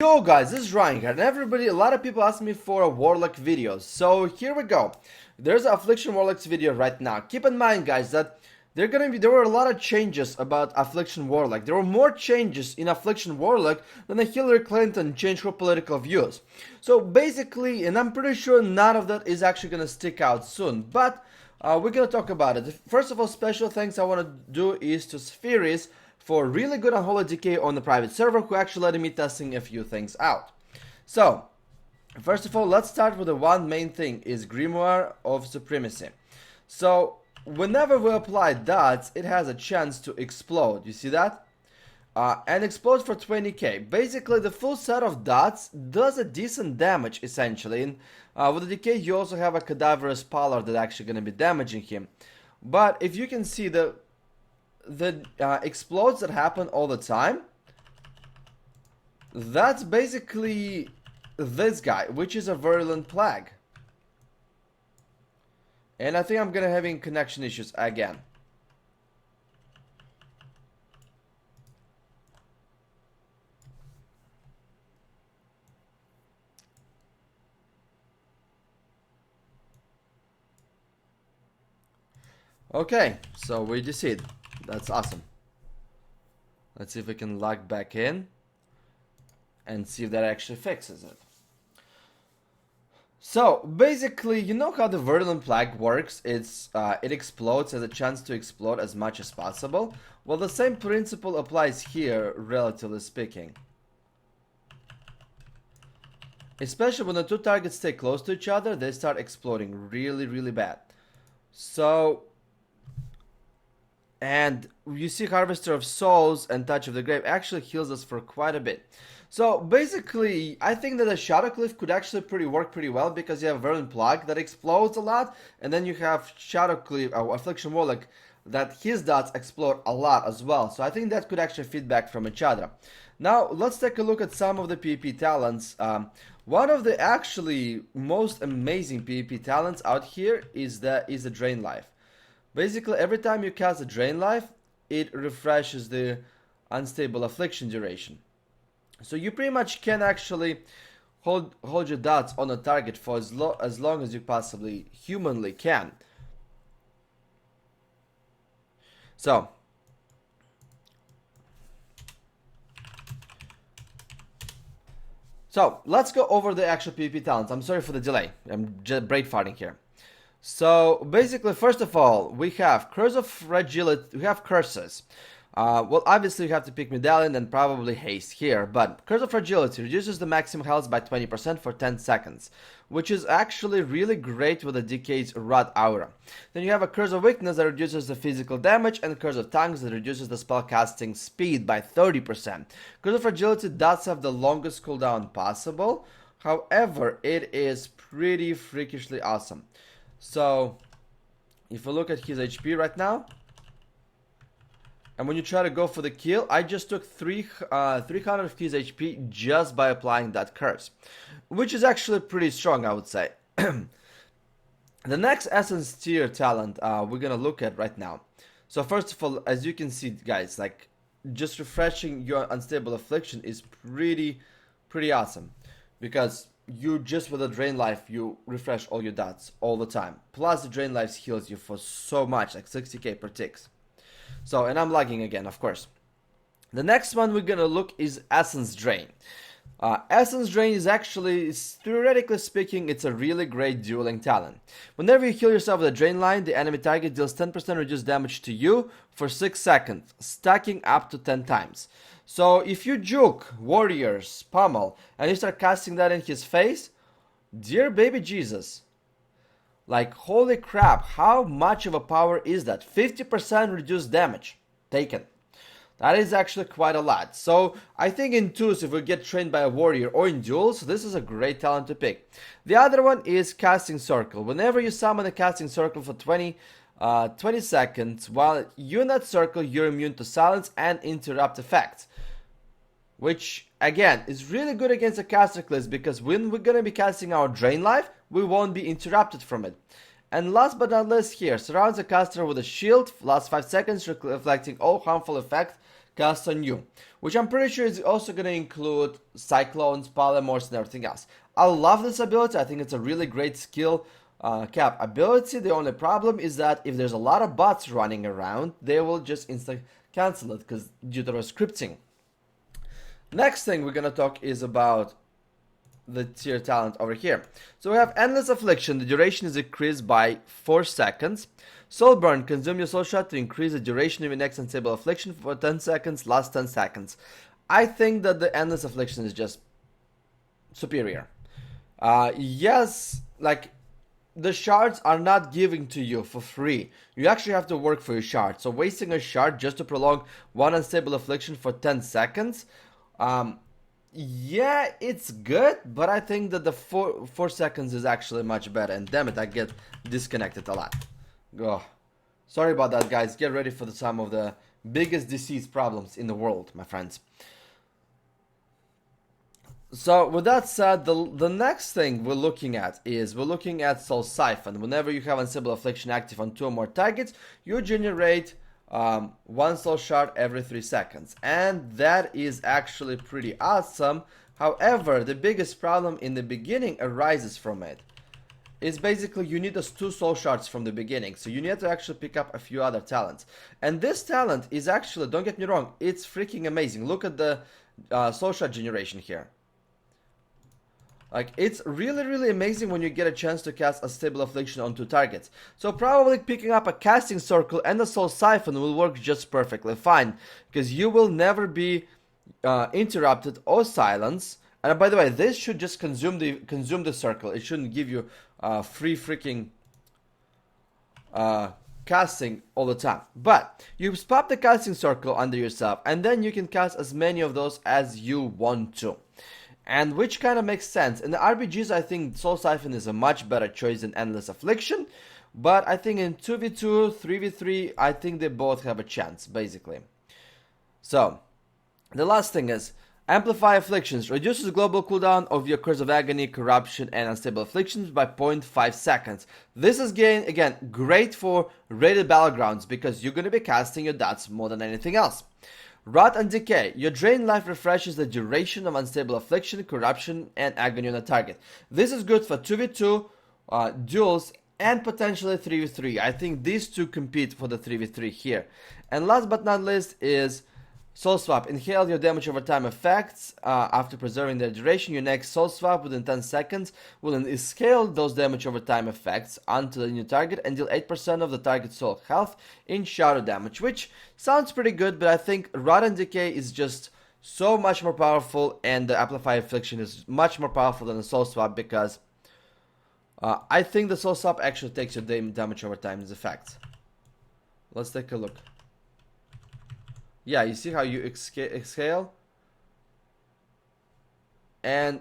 Yo guys, this is Ryan here, and a lot of people ask me for a Warlock videos, so here we go. There's an Affliction Warlocks video right now. Keep in mind guys that there were a lot of changes about Affliction Warlock. There were more changes in Affliction Warlock than the Hillary Clinton changed her political views. So basically, and I'm pretty sure none of that is actually gonna stick out soon, but we're gonna talk about it. First of all, special thanks I wanna do is to Spheris for really good Unholy Decay on the private server, who actually let me testing a few things out. So, first of all, let's start with the one main thing, is Grimoire of Supremacy. So, whenever we apply dots, it has a chance to explode, you see that? And explode for 20k. Basically, the full set of dots does a decent damage, essentially. And with the decay, you also have a cadaverous pallor that's actually going to be damaging him. But if you can see the explodes that happen all the time, that's basically this guy, which is a virulent plague. And I think I'm gonna having connection issues again. Okay, so we decide. That's awesome. Let's see if we can log back in and see if that actually fixes it. So basically, you know how the virulent plague works? It explodes, has a chance to explode as much as possible. Well, the same principle applies here, relatively speaking. Especially when the two targets stay close to each other, they start exploding really bad. So, and you see Harvester of Souls and Touch of the Grave actually heals us for quite a bit. So basically, I think that a Shadowcliff could actually work pretty well, because you have Virulent Plague that explodes a lot, and then you have Shadowcliff, Affliction Warlock, that his dots explode a lot as well. So I think that could actually feedback from each other. Now let's take a look at some of the PvP talents. One of the actually most amazing PvP talents out here is the Drain Life. Basically, every time you cast a Drain Life, it refreshes the Unstable Affliction duration. So you pretty much can actually hold your dots on a target for as long as you possibly humanly can. So let's go over the actual PvP talents. I'm sorry for the delay. I'm just brain farting here. So basically, first of all, we have Curse of Fragility. We have curses. Well, obviously you have to pick Medallion and probably Haste here, but Curse of Fragility reduces the maximum health by 20% for 10 seconds, which is actually really great with the Decade's Rod Aura. Then you have a Curse of Weakness that reduces the physical damage, and Curse of Tongues that reduces the spellcasting speed by 30%. Curse of Fragility does have the longest cooldown possible, however, it is pretty freakishly awesome. So, if we look at his HP right now, and when you try to go for the kill, I just took 300 of his HP just by applying that curse, which is actually pretty strong, I would say. The next Essence tier talent we're gonna look at right now. So first of all, as you can see, guys, like just refreshing your Unstable Affliction is pretty awesome, because you just with a Drain Life, you refresh all your dots all the time. Plus the Drain Life heals you for so much, like 60k per ticks. So, and I'm lagging again, of course. The next one we're gonna look is Essence Drain. Essence Drain is actually, theoretically speaking, it's a really great dueling talent. Whenever you heal yourself with a Drain line, the enemy target deals 10% reduced damage to you for 6 seconds, stacking up to 10 times. So if you juke Warriors, Pummel, and you start casting that in his face, dear baby Jesus, like holy crap, how much of a power is that? 50% reduced damage taken. That is actually quite a lot. So I think in twos, if we get trained by a warrior, or in duels, this is a great talent to pick. The other one is Casting Circle. Whenever you summon a Casting Circle for 20 seconds, while you're in that circle, you're immune to silence and interrupt effects, which again is really good against a caster class, because when we're gonna be casting our Drain Life, we won't be interrupted from it. And last but not least here, surrounds the caster with a shield, lasts 5 seconds, reflecting all harmful effects cast on you, which I'm pretty sure is also going to include Cyclones, Polymorphs, and everything else. I love this ability. I think it's a really great skill cap ability. The only problem is that if there's a lot of bots running around, they will just instantly cancel it because due to the scripting. Next thing we're gonna talk is about the tier talent over here. So we have Endless Affliction. The duration is increased by 4 seconds. Soul Burn. Consume your soul shot to increase the duration of your next unstable affliction for 10 seconds, last 10 seconds. I think that the Endless Affliction is just superior. Yes, like, the shards are not given to you for free. You actually have to work for your shard. So wasting a shard just to prolong one unstable affliction for 10 seconds, yeah, it's good, but I think that the 4 seconds is actually much better. And damn it, I get disconnected a lot. Oh, sorry about that, guys. Get ready for some of the biggest disease problems in the world, my friends. So with that said, the next thing we're looking at Soul Siphon. Whenever you have Unstable Affliction active on 2 or more targets, you generate 1 soul shard every 3 seconds. And that is actually pretty awesome. However, the biggest problem in the beginning arises from it. It's basically you need those 2 soul shards from the beginning. So you need to actually pick up a few other talents. And this talent is actually, don't get me wrong, it's freaking amazing. Look at the soul shard generation here. Like, it's really amazing when you get a chance to cast a Stable Affliction on 2 targets. So probably picking up a Casting Circle and a Soul Siphon will work just perfectly fine. Because you will never be interrupted or silenced. And by the way, this should just consume the circle. It shouldn't give you free freaking casting all the time. But you pop the Casting Circle under yourself, and then you can cast as many of those as you want to. And which kind of makes sense. In the RPGs, I think Soul Siphon is a much better choice than Endless Affliction. But I think in 2v2, 3v3, I think they both have a chance, basically. So, the last thing is, Amplify Afflictions. Reduces the global cooldown of your Curse of Agony, Corruption, and Unstable Afflictions by 0.5 seconds. This is, again, great for rated battlegrounds because you're going to be casting your dots more than anything else. Rot and Decay. Your drained life refreshes the duration of Unstable Affliction, Corruption, and Agony on a target. This is good for 2v2, duels, and potentially 3v3. I think these two compete for the 3v3 here. And last but not least is Soul Swap. Inhale your damage over time effects after preserving their duration. Your next Soul Swap within 10 seconds will scale those damage over time effects onto the new target and deal 8% of the target's soul health in shadow damage, which sounds pretty good, but I think Rot and Decay is just so much more powerful, and the Amplify Affliction is much more powerful than the Soul Swap because I think the Soul Swap actually takes your damage over time as effect. Let's take a look. Yeah, you see how you exhale? And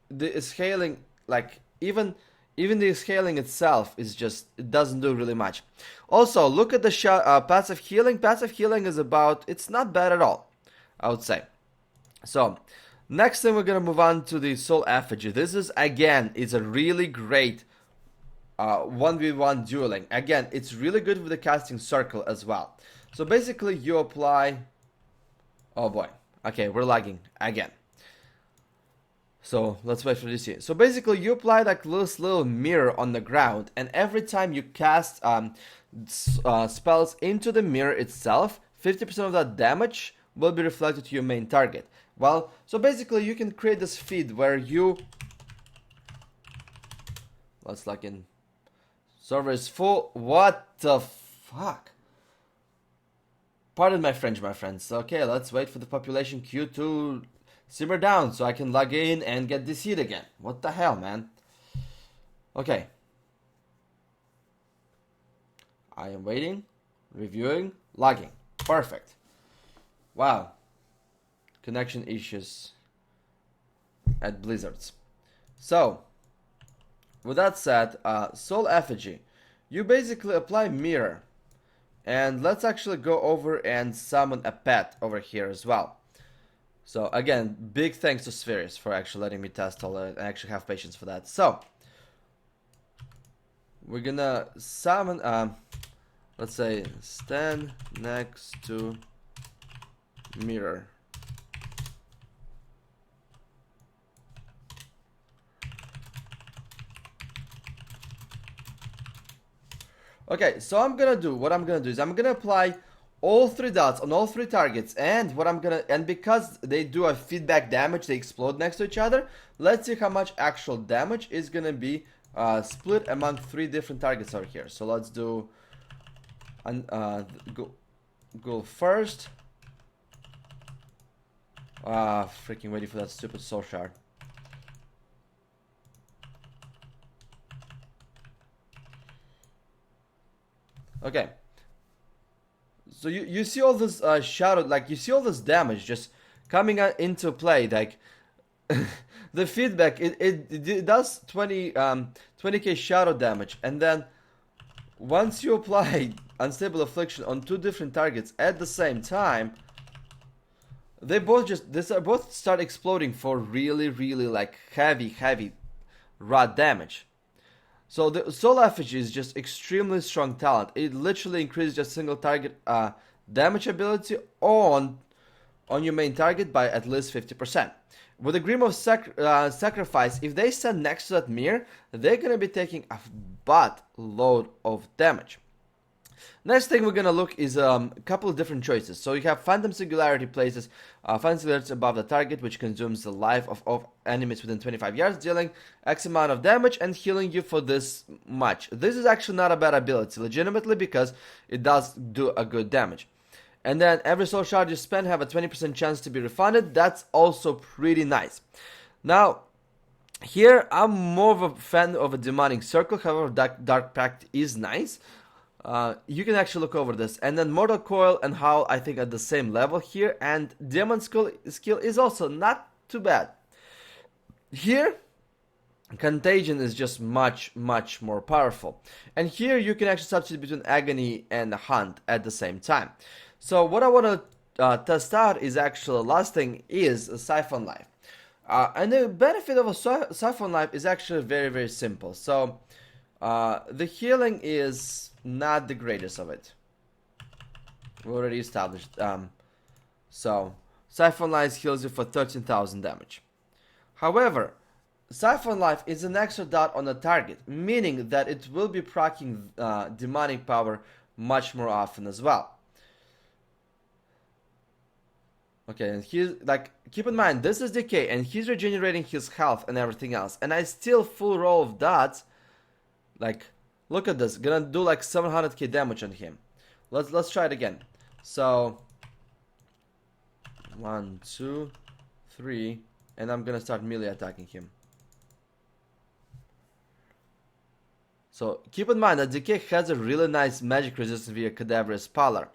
the exhaling, like, even the exhaling itself is just, it doesn't do really much. Also, look at the passive healing. Passive healing is about, it's not bad at all, I would say. So, next thing we're gonna move on to the Soul Effigy. This is, again, it's a really great 1v1 dueling. Again, it's really good with the Casting Circle as well. So basically you apply, oh boy, okay, we're lagging again. So let's wait for this here. So basically you apply like this little mirror on the ground, and every time you cast spells into the mirror itself, 50% of that damage will be reflected to your main target. Well, so basically you can create this feed where you, let's like in, server is full, what the fuck? Pardon my French, my friends. Okay, let's wait for the population queue to simmer down so I can log in and get this seed again. What the hell, man? Okay. I am waiting, reviewing, logging. Perfect. Wow. Connection issues at Blizzards. So, with that said, Soul Effigy. You basically apply mirror. And let's actually go over and summon a pet over here as well. So again, big thanks to Spheres for actually letting me test all that. I actually have patience for that. So we're gonna summon, let's say, stand next to mirror. Okay, so what I'm gonna do is I'm gonna apply all 3 dots on all 3 targets, and because they do a feedback damage, they explode next to each other. Let's see how much actual damage is gonna be split among 3 different targets over here. So let's do go first. Freaking waiting for that stupid soul shard. Okay. So you see all this shadow, like you see all this damage just coming into play, like the feedback, it does 20k shadow damage, and then once you apply Unstable Affliction on 2 different targets at the same time, they both start exploding for really like heavy rot damage. So the Soul Effigy is just extremely strong talent. It literally increases your single target damage ability on your main target by at least 50%. With the Grimoire of Sacrifice, if they stand next to that mirror, they're gonna be taking a buttload of damage. Next thing we're gonna look is a couple of different choices. So you have Phantom Singularity places Phantom Singularity above the target, which consumes the life of enemies within 25 yards, dealing X amount of damage and healing you for this much. This is actually not a bad ability, legitimately, because it does do a good damage. And then every soul shard you spend have a 20% chance to be refunded. That's also pretty nice. Now, here I'm more of a fan of a Demonic Circle. However, Dark Pact is nice. You can actually look over this. And then Mortal Coil and Howl, I think, at the same level here. And Demon skill is also not too bad. Here, Contagion is just much more powerful. And here you can actually substitute between Agony and Hunt at the same time. So what I want to test out is actually, last thing is Siphon Life. And the benefit of a Siphon Life is actually very simple. So the healing is not the greatest of it. We already established. So Siphon Life heals you for 13,000 damage. However, Siphon Life is an extra dot on the target, meaning that it will be proccing demonic power much more often as well. Okay, and he's like, keep in mind, this is decay, and he's regenerating his health and everything else. And I still full roll of dots. Like, look at this, gonna do like 700k damage on him. Let's try it again. So 1, 2, 3, and I'm gonna start melee attacking him. So keep in mind that decay has a really nice magic resistance via Cadaverous Pallor.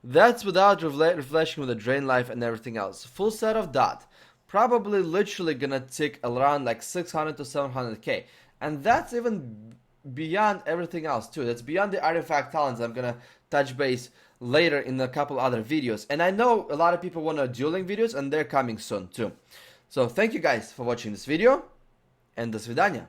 That's without refreshing with the drain life and everything else. Full set of dot. Probably literally gonna tick around like 600 to 700k. And that's even beyond everything else too. That's beyond the artifact talents I'm gonna touch base later in a couple other videos. And I know a lot of people want dueling videos, and they're coming soon too. So thank you guys for watching this video, and до свидания.